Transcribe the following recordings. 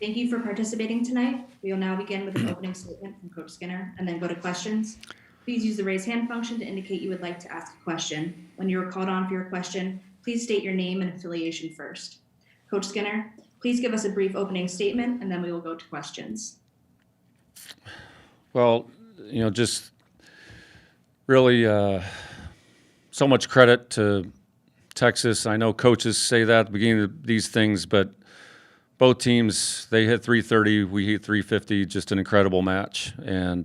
Thank you for participating tonight. We will now begin with an opening statement from Coach Skinner and then go to questions. Please use the raise hand function to indicate you would like to ask a question. When you are called on for your question, please state your name and affiliation first. Coach Skinner, please give us a brief opening statement and then we will go to questions. Well, just really so much credit to Texas. I know coaches say that at the beginning of these things, but both teams, they hit 330, we hit 350, just an incredible match. And,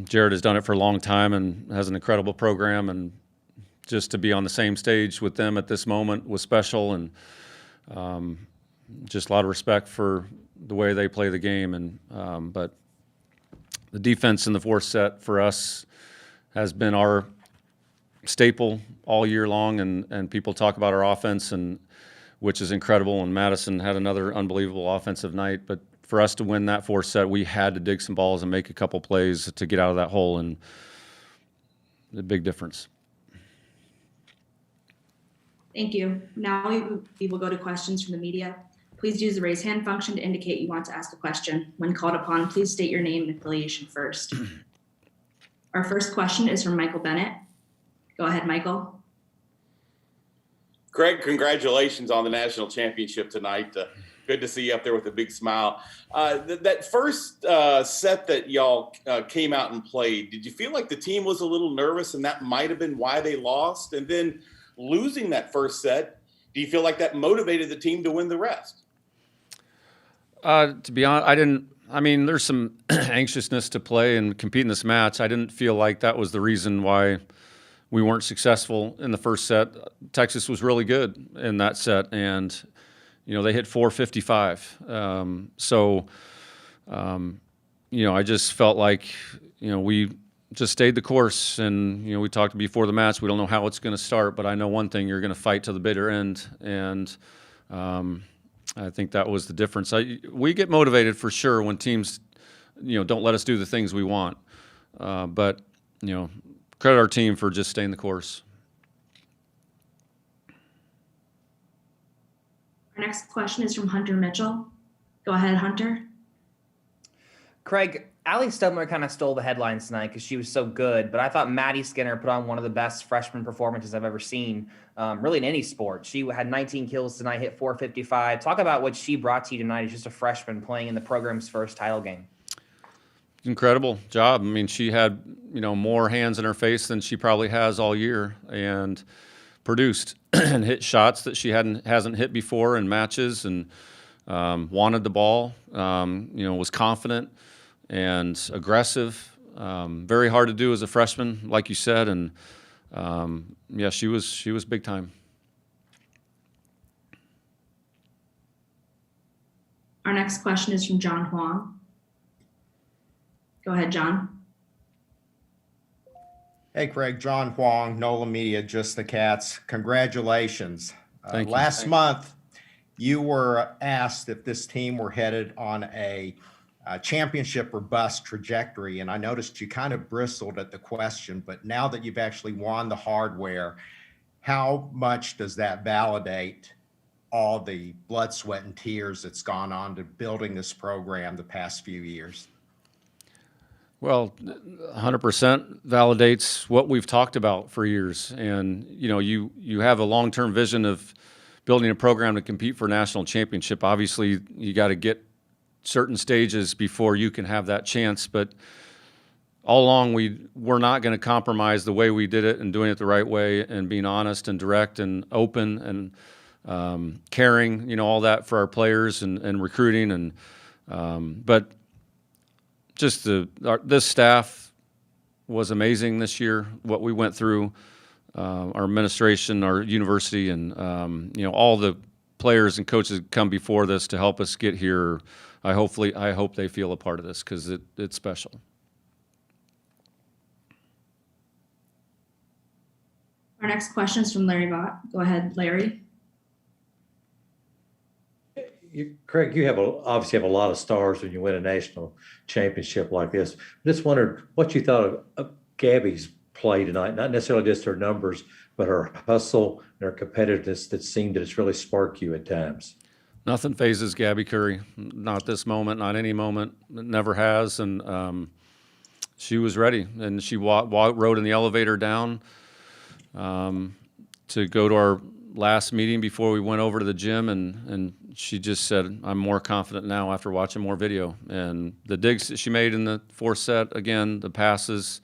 Jared has done it for a long time and has an incredible program, and just to be on the same stage with them at this moment was special, and just a lot of respect for the way they play the game. And but the defense in the fourth set for us has been our staple all year long, and people talk about our offense, and which is incredible, and Madison had another unbelievable offensive night. But for us to win that fourth set, we had to dig some balls and make a couple plays to get out of that hole, and a big difference. Thank you. Now we will go to questions from the media. Please use the raise hand function to indicate you want to ask a question. When called upon, please state your name and affiliation first. Our first question is from Michael Bennett. Go ahead, Michael. Craig, congratulations on the national championship tonight. Good to see you up there with a big smile. That first set that y'all came out and played, did you feel like the team was a little nervous and that might have been why they lost? And then losing that first set, do you feel like that motivated the team to win the rest? To be honest, there's some anxiousness to play and compete in this match. I didn't feel like that was the reason why we weren't successful in the first set. Texas was really good in that set, and they hit 455. I just felt like we just stayed the course, and we talked before the match. We don't know how it's going to start, but I know one thing: you're going to fight to the bitter end, and I think that was the difference. We get motivated for sure when teams don't let us do the things we want, but credit our team for just staying the course. Our next question is from Hunter Mitchell. Go ahead, Hunter. Craig, Allie Stumler kind of stole the headlines tonight because she was so good, but I thought Maddie Skinner put on one of the best freshman performances I've ever seen, really in any sport. She had 19 kills tonight, hit 455. Talk about what she brought to you tonight as just a freshman playing in the program's first title game. Incredible job. She had, more hands in her face than she probably has all year, and produced and hit shots that she hasn't hit before in matches, and wanted the ball, was confident and aggressive. Very hard to do as a freshman, like you said, and she was big time. Our next question is from John Huang. Go ahead, John. Hey, Craig. John Huang, NOLA Media, Just the Cats. Congratulations. Thank you. Last month, you were asked if this team were headed on a championship or bust trajectory, and I noticed you kind of bristled at the question, but now that you've actually won the hardware, how much does that validate all the blood, sweat, and tears that's gone on to building this program the past few years? Well, 100% validates what we've talked about for years. And, you have a long-term vision of building a program to compete for a national championship. Obviously, you got to get certain stages before you can have that chance. But all along, we're not going to compromise the way we did it, and doing it the right way, and being honest and direct and open and caring, all that for our players and recruiting. And but just this staff was amazing this year, what we went through, our administration, our university, and all the players and coaches that come before this to help us get here. I hope they feel a part of this, because it's special. Our next question is from Larry Vaught. Go ahead, Larry. Craig, you obviously have a lot of stars when you win a national championship like this. I just wondered what you thought of Gabby's play tonight, not necessarily just her numbers, but her hustle and her competitiveness that seemed to just really spark you at times. Nothing phases Gabby Curry. Not this moment, not any moment. It never has. And she was ready. And she rode in the elevator down to go to our last meeting before we went over to the gym. And she just said, I'm more confident now after watching more video. And the digs that she made in the fourth set, again, the passes,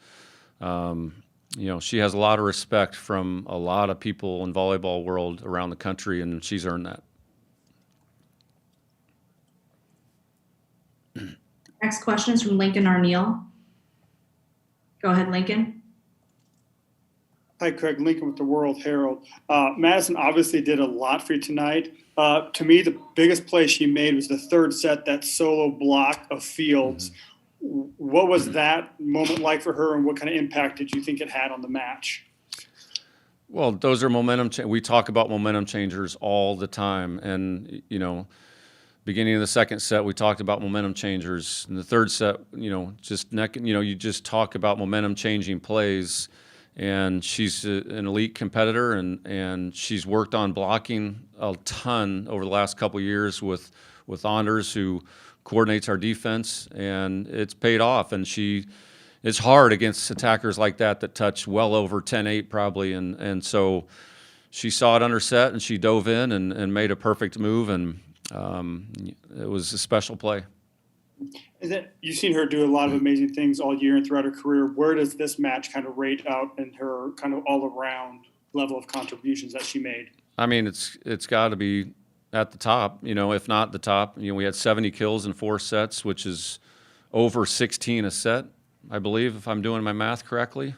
she has a lot of respect from a lot of people in volleyball world around the country, and she's earned that. Next question is from Lincoln Arneal. Go ahead, Lincoln. Hi, Craig. Lincoln with the World Herald. Madison obviously did a lot for you tonight. To me, the biggest play she made was the third set, that solo block of Fields. Mm-hmm. What was that moment like for her, and what kind of impact did you think it had on the match? Well, those are momentum. We talk about momentum changers all the time. And, beginning of the second set, we talked about momentum changers. In the third set, you just talk about momentum changing plays. And she's an elite competitor, and she's worked on blocking a ton over the last couple of years with Anders, who coordinates our defense, and it's paid off. And it's hard against attackers like that touch well over 10-8 probably. And so she saw it under set, and she dove in and made a perfect move, and it was a special play. You've seen her do a lot of amazing things all year and throughout her career. Where does this match kind of rate out in her kind of all-around level of contributions that she made? I mean, it's got to be at the top, if not the top. We had 70 kills in 4 sets, which is over 16 a set, I believe, if I'm doing my math correctly.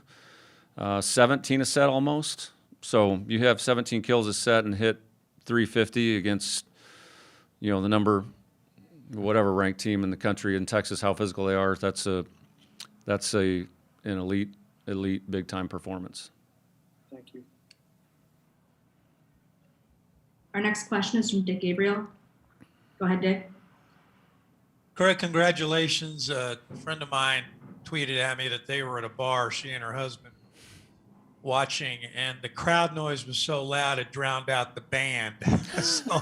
17 a set almost. So you have 17 kills a set and hit 350 against, the number, whatever ranked team in the country in Texas, how physical they are. That's an elite big time performance. Thank you. Our next question is from Dick Gabriel. Go ahead, Dick. Craig, congratulations. A friend of mine tweeted at me that they were at a bar, she and her husband, watching, and the crowd noise was so loud it drowned out the band. So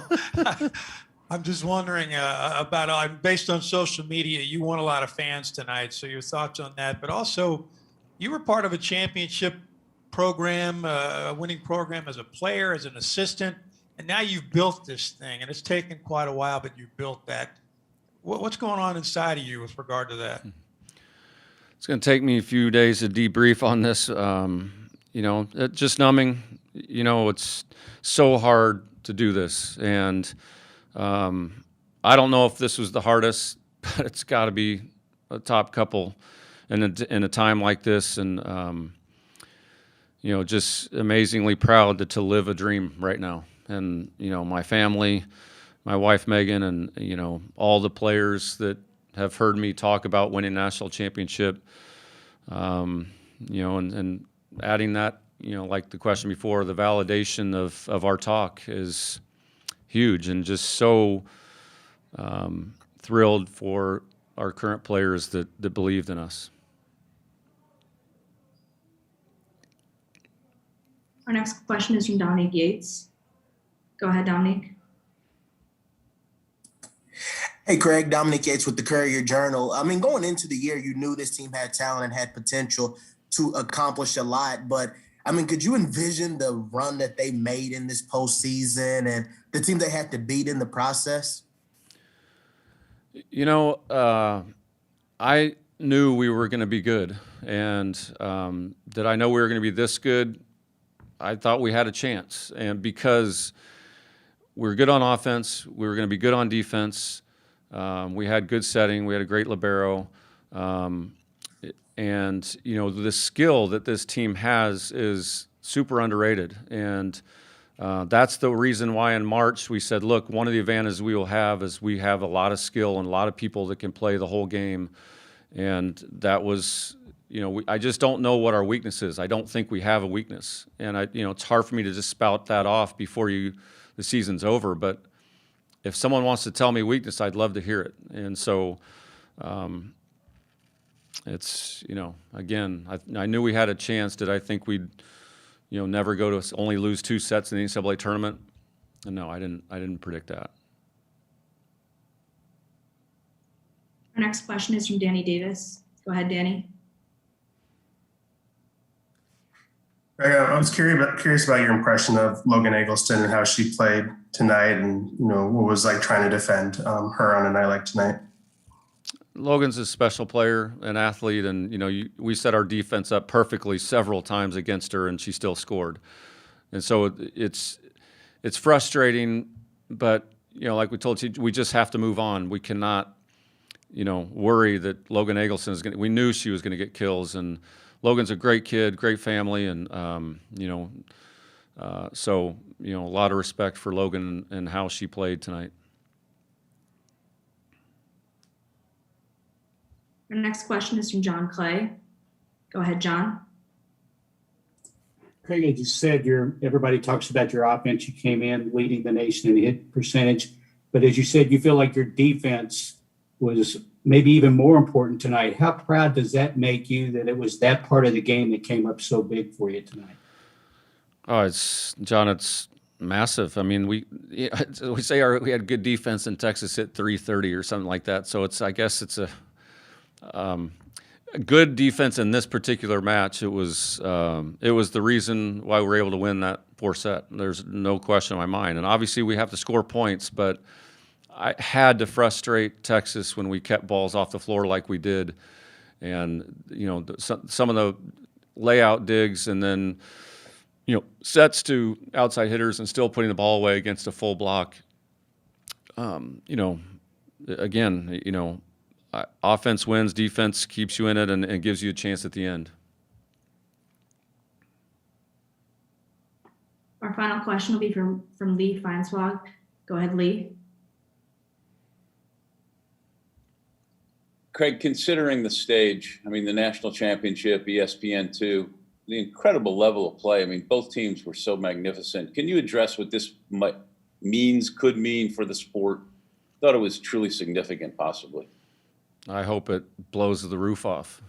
I'm just wondering about, based on social media, you won a lot of fans tonight, so your thoughts on that. But also, you were part of a championship program, a winning program as a player, as an assistant, and now you've built this thing, and it's taken quite a while, but you've built that. What's going on inside of you with regard to that? It's going to take me a few days to debrief on this. Just numbing. It's so hard to do this, and I don't know if this was the hardest, but it's got to be a top couple in a time like this, and just amazingly proud to live a dream right now. And my family, my wife Megan, and all the players that have heard me talk about winning national championship, and adding that, like the question before, the validation of our talk is huge, and just so thrilled for our current players that believed in us. Our next question is from Dominique Yates. Go ahead, Dominique. Hey, Craig, Dominic Yates with the Courier-Journal. I mean, going into the year, you knew this team had talent and had potential to accomplish a lot. But, I mean, could you envision the run that they made in this postseason and the team they had to beat in the process? I knew we were going to be good. And did I know we were going to be this good? I thought we had a chance. And because we were good on offense, we were going to be good on defense. We had good setting. We had a great libero. And, the skill that this team has is super underrated. And that's the reason why in March we said, look, one of the advantages we will have is we have a lot of skill and a lot of people that can play the whole game. And that was, I just don't know what our weakness is. I don't think we have a weakness. And, it's hard for me to just spout that off before the season's over. But if someone wants to tell me weakness, I'd love to hear it. And so it's, again, I knew we had a chance. Did I think we'd, never go to only lose 2 sets in the NCAA tournament? No, I didn't predict that. next question is from Danny Davis. Go ahead, Danny. I was curious about your impression of Logan Eggleston and how she played tonight, and what was like trying to defend her on a night like tonight. Logan's a special player, an athlete, and we set our defense up perfectly several times against her, and she still scored. And so it's frustrating, but like we told you, we just have to move on. We cannot, worry that Logan Eggleston is going to. We knew she was going to get kills, and Logan's a great kid, great family, and so a lot of respect for Logan and how she played tonight. Our next question is from John Clay. Go ahead, John. Craig, as you said, everybody talks about your offense. You came in leading the nation in hit percentage, but as you said, you feel like your defense was maybe even more important tonight. How proud does that make you that it was that part of the game that came up so big for you tonight? Oh, it's massive. I mean, we say we had good defense in Texas hit 330 or something like that. So I guess it's a good defense in this particular match. It was the reason why we were able to win that 4 set. There's no question in my mind. And obviously we have to score points, but I had to frustrate Texas when we kept balls off the floor like we did. And, some of the layout digs and then, sets to outside hitters and still putting the ball away against a full block. Offense wins, defense keeps you in it and gives you a chance at the end. Our final question will be from Lee Feinswag. Go ahead, Lee. Craig, considering the stage, the national championship, ESPN2, the incredible level of play, both teams were so magnificent. Can you address what this could mean for the sport? I thought it was truly significant, possibly. I hope it blows the roof off.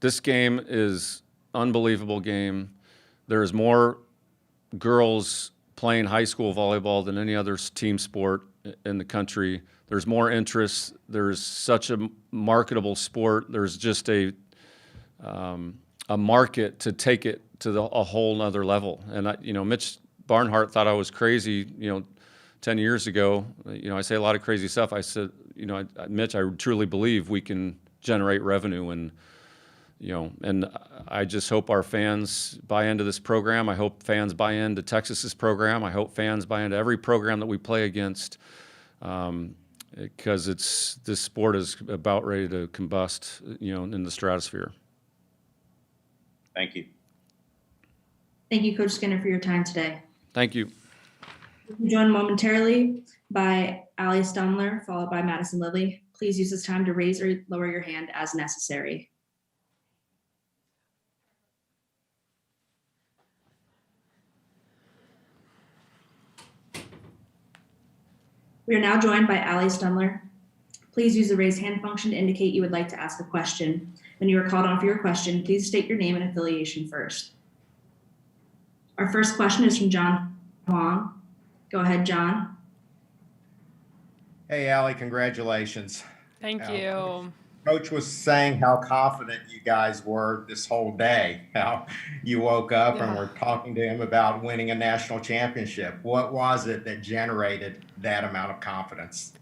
This game is unbelievable game. There's more girls playing high school volleyball than any other team sport in the country. There's more interest. There's such a marketable sport. There's just a market to take it to a whole nother level. And Mitch Barnhart thought I was crazy, 10 years ago. I say a lot of crazy stuff. I said, Mitch, I truly believe we can generate revenue, and I just hope our fans buy into this program. I hope fans buy into Texas's program. I hope fans buy into every program that we play against, because this sport is about ready to combust, in the stratosphere. Thank you. Thank you, Coach Skinner, for your time today. Thank you. We'll be joined momentarily by Allie Stumler, followed by Madison Lilley. Please use this time to raise or lower your hand as necessary. We are now joined by Allie Stumler. Please use the raise hand function to indicate you would like to ask a question. When you are called on for your question, please state your name and affiliation first. Our first question is from John Huang. Go ahead, John. Hey, Allie, congratulations. Thank you. Coach was saying how confident you guys were this whole day, how you woke up and were talking to him about winning a national championship. What was it that generated that amount of confidence?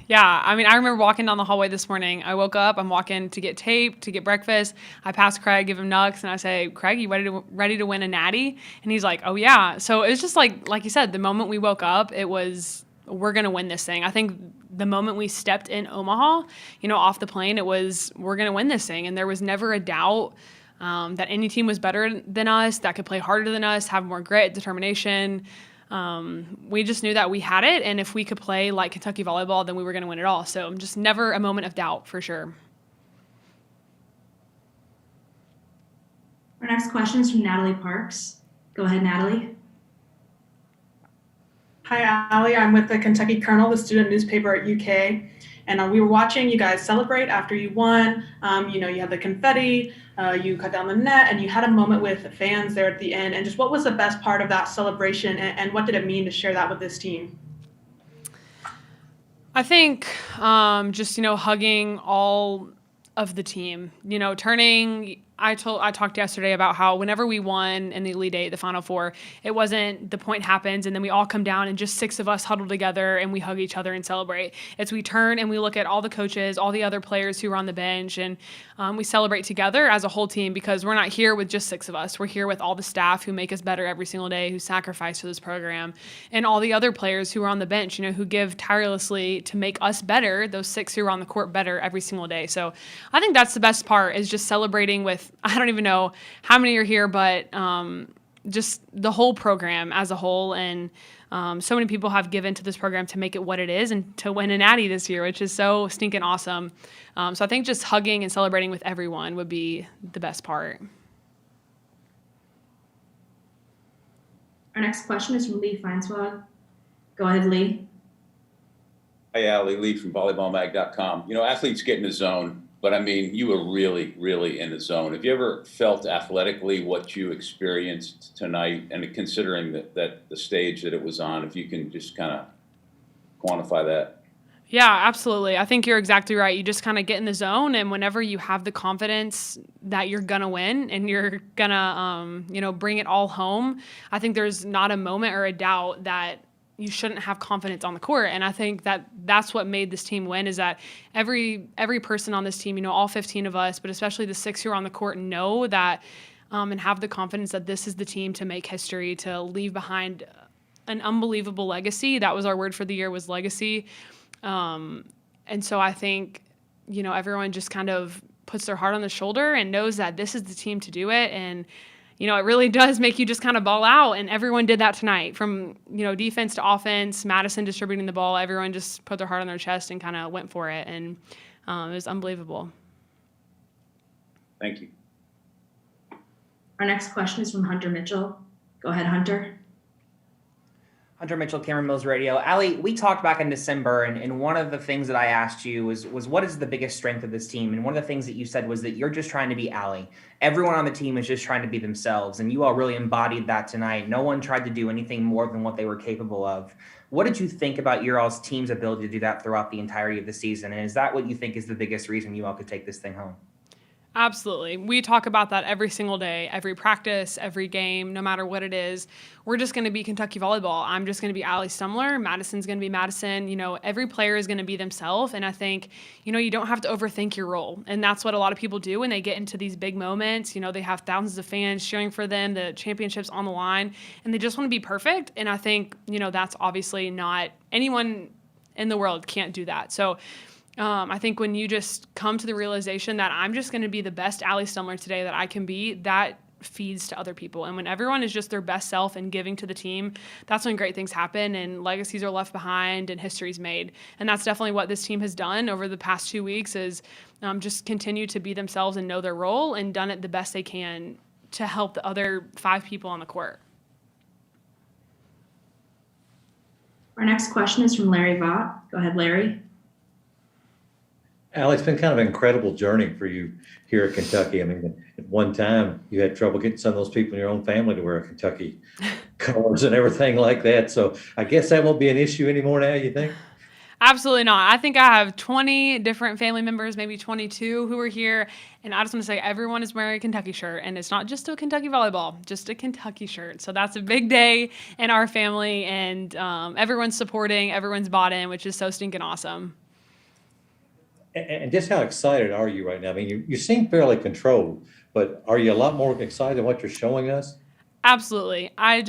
Yeah, I remember walking down the hallway this morning. I woke up, I'm walking to get tape, to get breakfast. I pass Craig, give him nugs, and I say, Craig, you ready to win a natty? And he's like, oh yeah. So it was just like you said, the moment we woke up, it was, we're going to win this thing. I think the moment we stepped in Omaha, off the plane, it was, we're going to win this thing. And there was never a doubt that any team was better than us, that could play harder than us, have more grit, determination. We just knew that we had it, and if we could play like Kentucky volleyball, then we were going to win it all. So just never a moment of doubt, for sure. Our next question is from Natalie Parks. Go ahead, Natalie. Hi, Allie. I'm with the Kentucky Kernel, the student newspaper at UK. And we were watching you guys celebrate after you won. You had the confetti, you cut down the net, and you had a moment with fans there at the end. And just what was the best part of that celebration, and what did it mean to share that with this team? I think just, hugging all of the team, I talked yesterday about how whenever we won in the Elite Eight, the Final Four, it wasn't the point happens and then we all come down and just 6 of us huddle together and we hug each other and celebrate. It's we turn and we look at all the coaches, all the other players who are on the bench, and we celebrate together as a whole team, because we're not here with just 6 of us. We're here with all the staff who make us better every single day, who sacrifice for this program, and all the other players who are on the bench, who give tirelessly to make us better, those 6 who are on the court better every single day. So I think that's the best part, is just celebrating with, I don't even know how many are here, but just the whole program as a whole. And so many people have given to this program to make it what it is and to win a natty this year, which is so stinking awesome. So I think just hugging and celebrating with everyone would be the best part. Our next question is from Lee Feinswag. Go ahead, Lee. Hey, Allie, Lee from volleyballmag.com. Athletes get in the zone, but you were really, really in the zone. Have you ever felt athletically what you experienced tonight, and considering that the stage that it was on, if you can just kind of quantify that? Yeah, absolutely. I think you're exactly right. You just kind of get in the zone, and whenever you have the confidence that you're going to win and you're going to, bring it all home, I think there's not a moment or a doubt that you shouldn't have confidence on the court. And I think that that's what made this team win, is that every person on this team, all 15 of us, but especially the 6 who are on the court, know that and have the confidence that this is the team to make history, to leave behind an unbelievable legacy. That was our word for the year, was legacy. And so I think, everyone just kind of puts their heart on the shoulder and knows that this is the team to do it. And, it really does make you just kind of ball out. And everyone did that tonight, from, defense to offense, Madison distributing the ball. Everyone just put their heart on their chest and kind of went for it. And it was unbelievable. Thank you. Our next question is from Hunter Mitchell. Go ahead, Hunter. Hunter Mitchell, Cameron Mills Radio. Allie, we talked back in December, and one of the things that I asked you was what is the biggest strength of this team? And one of the things that you said was that you're just trying to be Allie. Everyone on the team is just trying to be themselves, and you all really embodied that tonight. No one tried to do anything more than what they were capable of. What did you think about your all's team's ability to do that throughout the entirety of the season? And is that what you think is the biggest reason you all could take this thing home? Absolutely. We talk about that every single day, every practice, every game, no matter what it is. We're just going to be Kentucky volleyball. I'm just going to be Allie Stumler. Madison's going to be Madison. Every player is going to be themselves. And I think, you don't have to overthink your role. And that's what a lot of people do when they get into these big moments. They have thousands of fans cheering for them, the championship's on the line, and they just want to be perfect. And I think, that's obviously not, anyone in the world can't do that. So I think when you just come to the realization that I'm just going to be the best Allie Stumler today that I can be, that feeds to other people. And when everyone is just their best self and giving to the team, that's when great things happen and legacies are left behind and history's made. And that's definitely what this team has done over the past 2 weeks, is just continue to be themselves and know their role, and done it the best they can to help the other 5 people on the court. Our next question is from Larry Vaught. Go ahead, Larry. Allie, it's been kind of an incredible journey for you here at Kentucky. At one time, you had trouble getting some of those people in your own family to wear Kentucky colors and everything like that. So I guess that won't be an issue anymore now, you think? Absolutely not. I think I have 20 different family members, maybe 22, who are here. And I just want to say everyone is wearing a Kentucky shirt. And it's not just a Kentucky volleyball, just a Kentucky shirt. So that's a big day in our family. And everyone's supporting, everyone's bought in, which is so stinking awesome. And just how excited are you right now? You seem fairly controlled, but are you a lot more excited than what you're showing us? Absolutely. I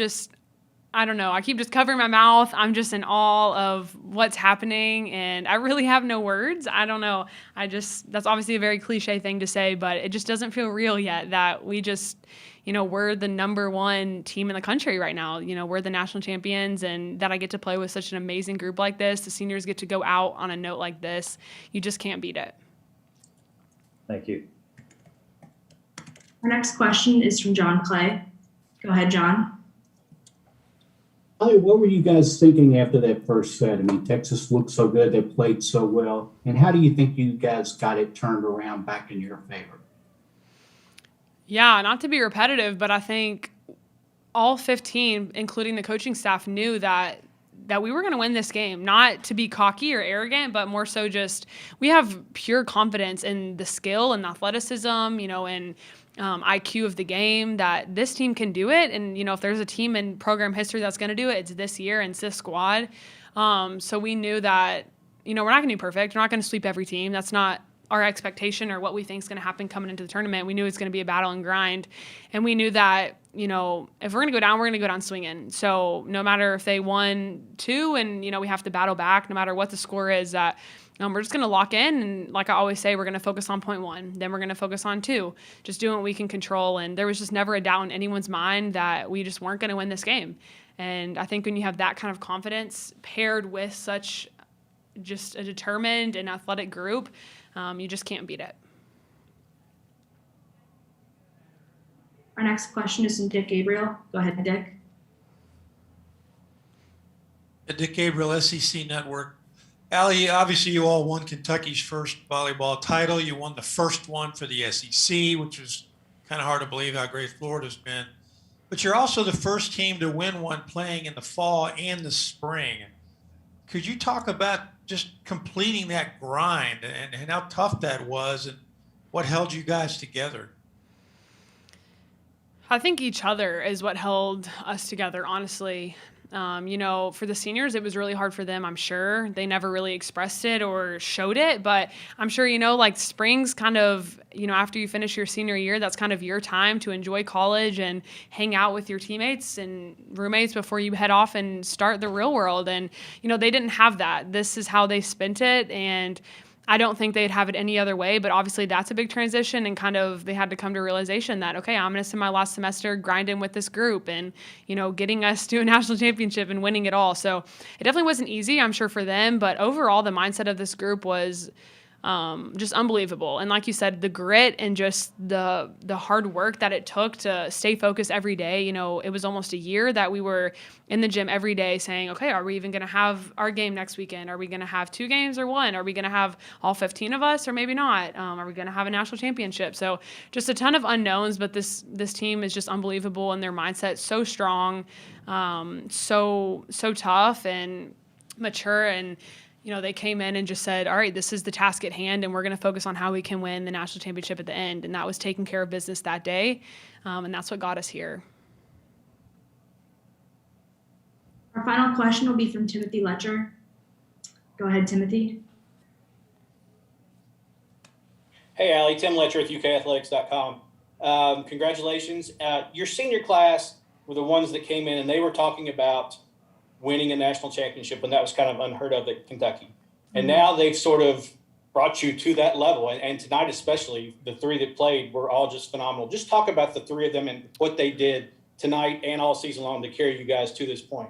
don't know. I keep just covering my mouth. I'm just in awe of what's happening, and I really have no words. I don't know. That's obviously a very cliche thing to say, but it just doesn't feel real yet that we just, we're the number 1 team in the country right now. We're the national champions, and that I get to play with such an amazing group like this. The seniors get to go out on a note like this. You just can't beat it. Thank you. Our next question is from John Clay. Go ahead, John. What were you guys thinking after that first set? Texas looked so good. They played so well. And how do you think you guys got it turned around back in your favor? Yeah, not to be repetitive, but I think all 15, including the coaching staff, knew that that we were going to win this game, not to be cocky or arrogant, but more so just we have pure confidence in the skill and the athleticism, you know, and IQ of the game, that this team can do it. And, you know, if there's a team in program history that's going to do it, it's this year and it's this squad. So we knew that, you know, we're not going to be perfect. We're not going to sweep every team. That's not our expectation or what we think is going to happen coming into the tournament. We knew it's going to be a battle and grind. And we knew that, you know, if we're going to go down, we're going to go down swinging. So no matter if they won 2 and, you know, we have to battle back, no matter what the score is, that we're just going to lock in. And like I always say, we're going to focus on point 1. Then we're going to focus on 2, just doing what we can control. And there was just never a doubt in anyone's mind that we just weren't going to win this game. And I think when you have that kind of confidence paired with such just a determined and athletic group, you just can't beat it. Our next question is from Dick Gabriel. Go ahead, Dick. Dick Gabriel, SEC Network. Allie, obviously you all won Kentucky's first volleyball title. You won the first one for the SEC, which is kind of hard to believe how great Florida's been. But you're also the first team to win one playing in the fall and the spring. Could you talk about just completing that grind and how tough that was and what held you guys together? I think each other is what held us together, honestly. You know, for the seniors, it was really hard for them, I'm sure. They never really expressed it or showed it, but I'm sure, you know, like spring's kind of, you know, after you finish your senior year, that's kind of your time to enjoy college and hang out with your teammates and roommates before you head off and start the real world. And, you know, they didn't have that. This is how they spent it. And I don't think they'd have it any other way, but obviously that's a big transition, and kind of they had to come to realization that, okay, I'm going to spend my last semester grinding with this group and, you know, getting us to a national championship and winning it all. So it definitely wasn't easy, I'm sure, for them, but overall the mindset of this group was just unbelievable. And like you said, the grit and just the hard work that it took to stay focused every day. You know, it was almost a year that we were in the gym every day saying, okay, are we even going to have our game next weekend? Are we going to have 2 games or 1? Are we going to have all 15 of us or maybe not? Are we going to have a national championship? So just a ton of unknowns, but this team is just unbelievable, and their mindset so strong, so tough and mature. And you know, they came in and just said, all right, this is the task at hand, and we're going to focus on how we can win the national championship at the end. And that was taking care of business that day, and that's what got us here. Our final question will be from Timothy Letcher. Go ahead, Timothy. Hey, Allie, Tim Letcher with UKathletics.com. Congratulations. Your senior class were the ones that came in, and they were talking about winning a national championship, and that was kind of unheard of at Kentucky. And now they've sort of brought you to that level. And tonight especially, the 3 that played were all just phenomenal. Just talk about the 3 of them and what they did tonight and all season long to carry you guys to this point.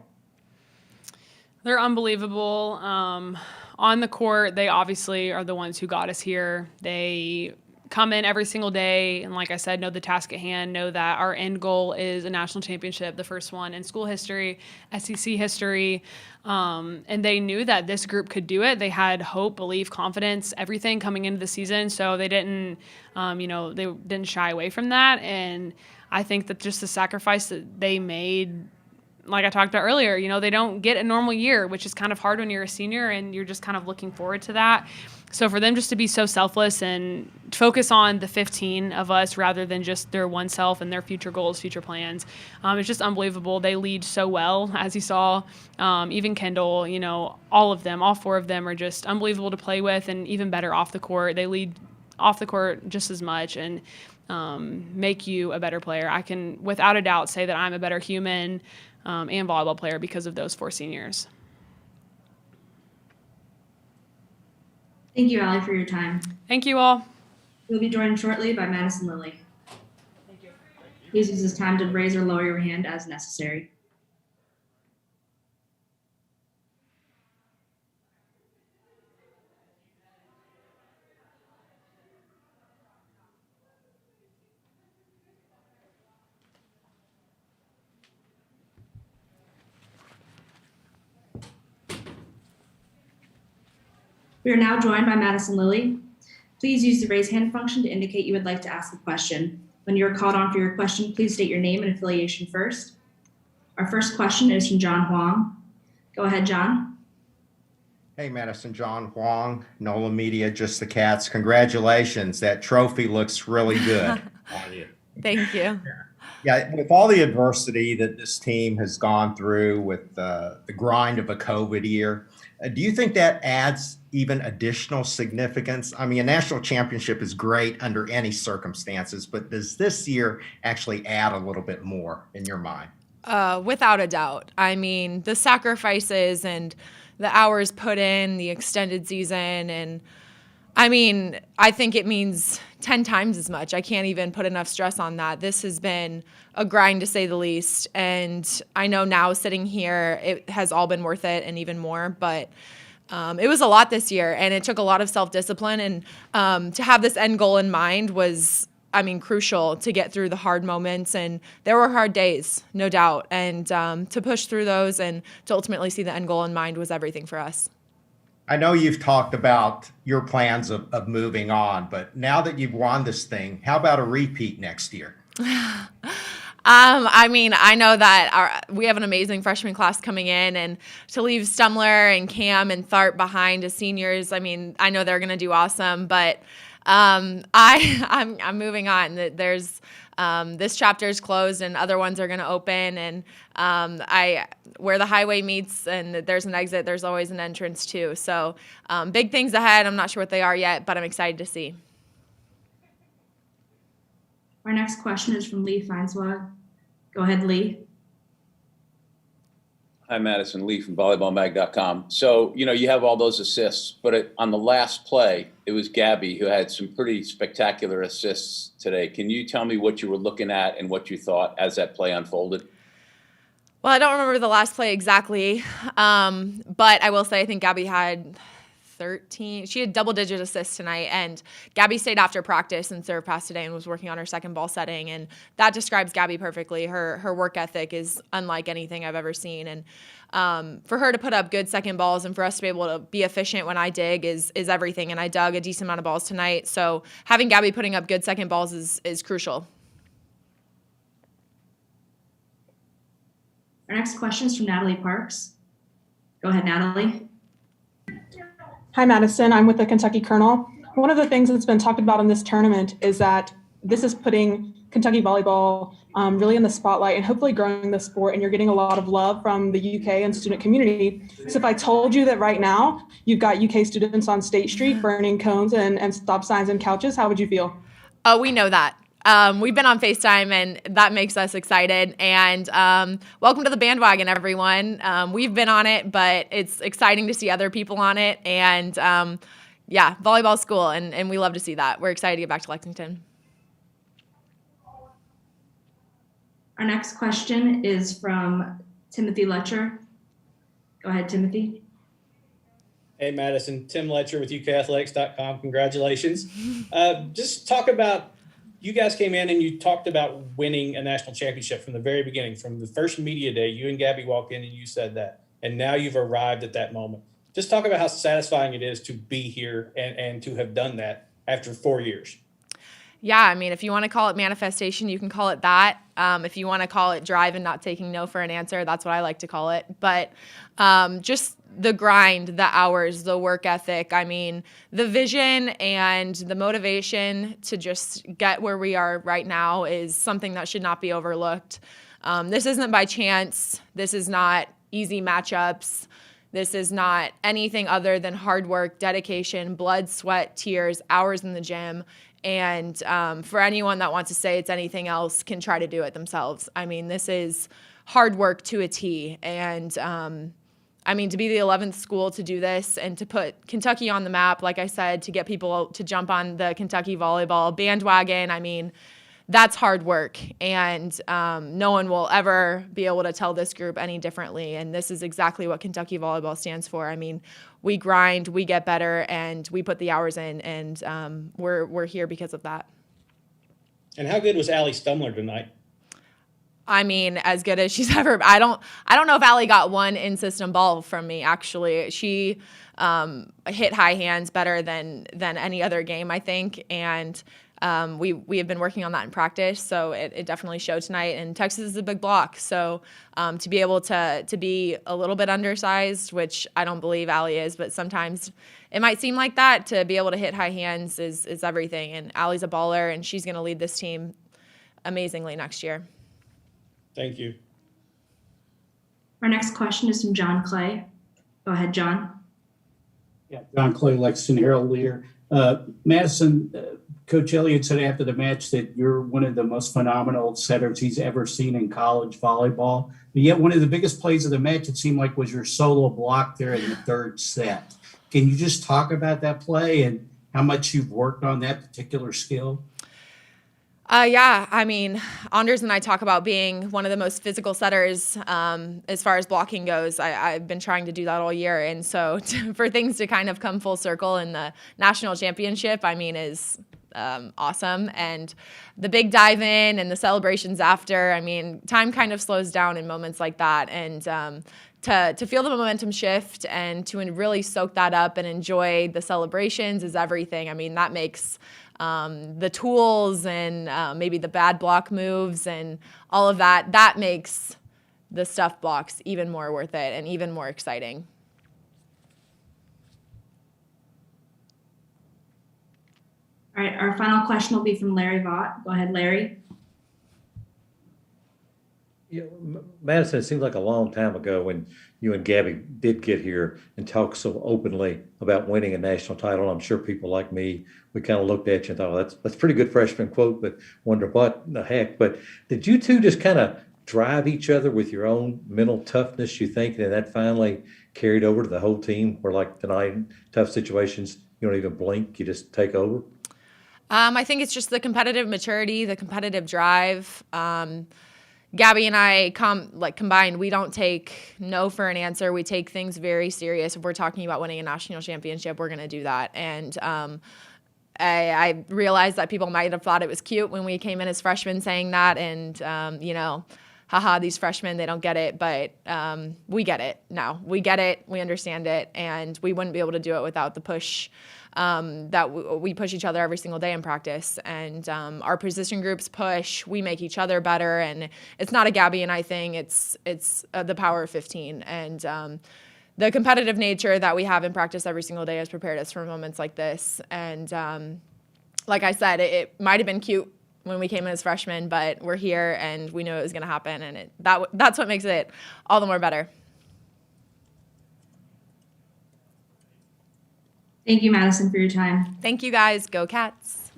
They're unbelievable. On the court, they obviously are the ones who got us here. They come in every single day and, like I said, know the task at hand, know that our end goal is a national championship, the first one in school history, SEC history, and they knew that this group could do it. They had hope, belief, confidence, everything coming into the season, so they didn't, they didn't shy away from that. And I think that just the sacrifice that they made, like I talked about earlier, you know, they don't get a normal year, which is kind of hard when you're a senior and you're just kind of looking forward to that. So for them just to be so selfless and focus on the 15 of us rather than just their one self and their future goals, future plans, it's just unbelievable. They lead so well, as you saw. Even Kendall, you know, all of them, all 4 of them are just unbelievable to play with, and even better off the court. They lead off the court just as much and make you a better player. I can, without a doubt, say that I'm a better human and volleyball player because of those 4 seniors. Thank you, Allie, for your time. Thank you all. You'll be joined shortly by Madison Lilley. Thank you. Please use this time to raise or lower your hand as necessary. We are now joined by Madison Lilley. Please use the raise hand function to indicate you would like to ask a question. When you are called on for your question, please state your name and affiliation first. Our first question is from John Huang. Go ahead, John. Hey, Madison, John Huang, NOLA Media, Just the Cats. Congratulations. That trophy looks really good on you. Thank you. Yeah, with all the adversity that this team has gone through with the grind of a COVID year, do you think that adds even additional significance? I mean, a national championship is great under any circumstances, but does this year actually add a little bit more in your mind? Without a doubt. I mean, the sacrifices and the hours put in, the extended season, and I mean, I think it means 10 times as much. I can't even put enough stress on that. This has been a grind, to say the least, and I know now sitting here, it has all been worth it and even more, but it was a lot this year, and it took a lot of self-discipline, and to have this end goal in mind was, I mean, crucial to get through the hard moments. And there were hard days, no doubt. And to push through those and to ultimately see the end goal in mind was everything for us. I know you've talked about your plans of moving on, but now that you've won this thing, how about a repeat next year? I mean, I know that we have an amazing freshman class coming in, and to leave Stumler and Cam and Tharp behind as seniors, I mean, I know they're going to do awesome, but I'm moving on. There's this chapter is closed and other ones are going to open, and where the highway meets and there's an exit, there's always an entrance too. So big things ahead. I'm not sure what they are yet, but I'm excited to see. Our next question is from Lee Feinswag. Go ahead, Lee. Hi, Madison, Lee from volleyballmag.com. So, you have all those assists, but on the last play, it was Gabby who had some pretty spectacular assists today. Can you tell me what you were looking at and what you thought as that play unfolded? Well, I don't remember the last play exactly, but I will say I think Gabby had 13. She had double-digit assists tonight, and Gabby stayed after practice and served past today and was working on her second ball setting, and that describes Gabby perfectly. Her work ethic is unlike anything I've ever seen, and for her to put up good second balls and for us to be able to be efficient when I dig is everything, and I dug a decent amount of balls tonight, so having Gabby putting up good second balls is crucial. Our next question is from Natalie Parks. Go ahead, Natalie. Hi, Madison. I'm with the Kentucky Colonel. One of the things that's been talked about in this tournament is that this is putting Kentucky volleyball really in the spotlight and hopefully growing the sport, and you're getting a lot of love from the UK and student community. So if I told you that right now you've got UK students on State Street burning cones and stop signs and couches, how would you feel? Oh, we know that. We've been on FaceTime, and that makes us excited. And welcome to the bandwagon, everyone. We've been on it, but it's exciting to see other people on it. And yeah, volleyball school, and we love to see that. We're excited to get back to Lexington. Our next question is from Timothy Letcher. Go ahead, Timothy. Hey, Madison. Tim Letcher with UKathletics.com. Congratulations. Just talk about, you guys came in and you talked about winning a national championship from the very beginning. From the first media day, you and Gabby walked in and you said that. And now you've arrived at that moment. Just talk about how satisfying it is to be here and to have done that after 4 years. Yeah, I mean, if you want to call it manifestation, you can call it that. If you want to call it drive and not taking no for an answer, that's what I like to call it. But just the grind, the hours, the work ethic, I mean, the vision and the motivation to just get where we are right now is something that should not be overlooked. This isn't by chance. This is not easy matchups. This is not anything other than hard work, dedication, blood, sweat, tears, hours in the gym. And for anyone that wants to say it's anything else can try to do it themselves. I mean, this is hard work to a T. And I mean, to be the 11th school to do this and to put Kentucky on the map, like I said, to get people to jump on the Kentucky volleyball bandwagon, I mean, that's hard work. And no one will ever be able to tell this group any differently. And this is exactly what Kentucky volleyball stands for. I mean, we grind, we get better, and we put the hours in, and we're here because of that. And how good was Allie Stumler tonight? I mean, as good as she's ever. I don't know if Allie got one in-system ball from me, actually. She hit high hands better than any other game, I think. And we have been working on that in practice, so it definitely showed tonight. And Texas is a big block, so to be able to be a little bit undersized, which I don't believe Allie is, but sometimes it might seem like that, to be able to hit high hands is everything. And Allie's a baller, and she's going to lead this team amazingly next year. Thank you. Our next question is from John Clay. Go ahead, John. Yeah, John Clay, Lexington Herald leader. Madison, Coach Elliott said after the match that you're one of the most phenomenal setters he's ever seen in college volleyball. But yet one of the biggest plays of the match, it seemed like, was your solo block there in the third set. Can you just talk about that play and how much you've worked on that particular skill? Yeah, I mean, Anders and I talk about being one of the most physical setters as far as blocking goes. I've been trying to do that all year. And so for things to kind of come full circle in the national championship, I mean, is awesome. And the big dive in and the celebrations after, I mean, time kind of slows down in moments like that. And to feel the momentum shift and to really soak that up and enjoy the celebrations is everything. I mean, that makes the tools and maybe the bad block moves and all of that makes the stuff blocks even more worth it and even more exciting. All right, our final question will be from Larry Vaught. Go ahead, Larry. Madison, it seems like a long time ago when you and Gabby did get here and talk so openly about winning a national title. I'm sure people like me, we kind of looked at you and thought, well, that's a pretty good freshman quote, but wonder what the heck. But did you two just kind of drive each other with your own mental toughness, you think, and that finally carried over to the whole team where, like tonight, in tough situations, you don't even blink, you just take over? I think it's just the competitive maturity, the competitive drive. Gabby and I combined, we don't take no for an answer. We take things very serious. If we're talking about winning a national championship, we're going to do that. And I realized that people might have thought it was cute when we came in as freshmen saying that. And, haha, these freshmen, they don't get it. But we get it now. We get it. We understand it. And we wouldn't be able to do it without the push that we push each other every single day in practice. And our position groups push. We make each other better. And it's not a Gabby and I thing. It's the power of 15. And the competitive nature that we have in practice every single day has prepared us for moments like this. And like I said, it might have been cute when we came in as freshmen, but we're here and we knew it was going to happen. And that's what makes it all the more better. Thank you, Madison, for your time. Thank you, guys. Go Cats.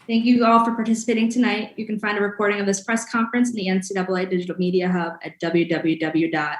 Thank you all for participating tonight. You can find a recording of this press conference in the NCAA Digital Media Hub at www.ncaa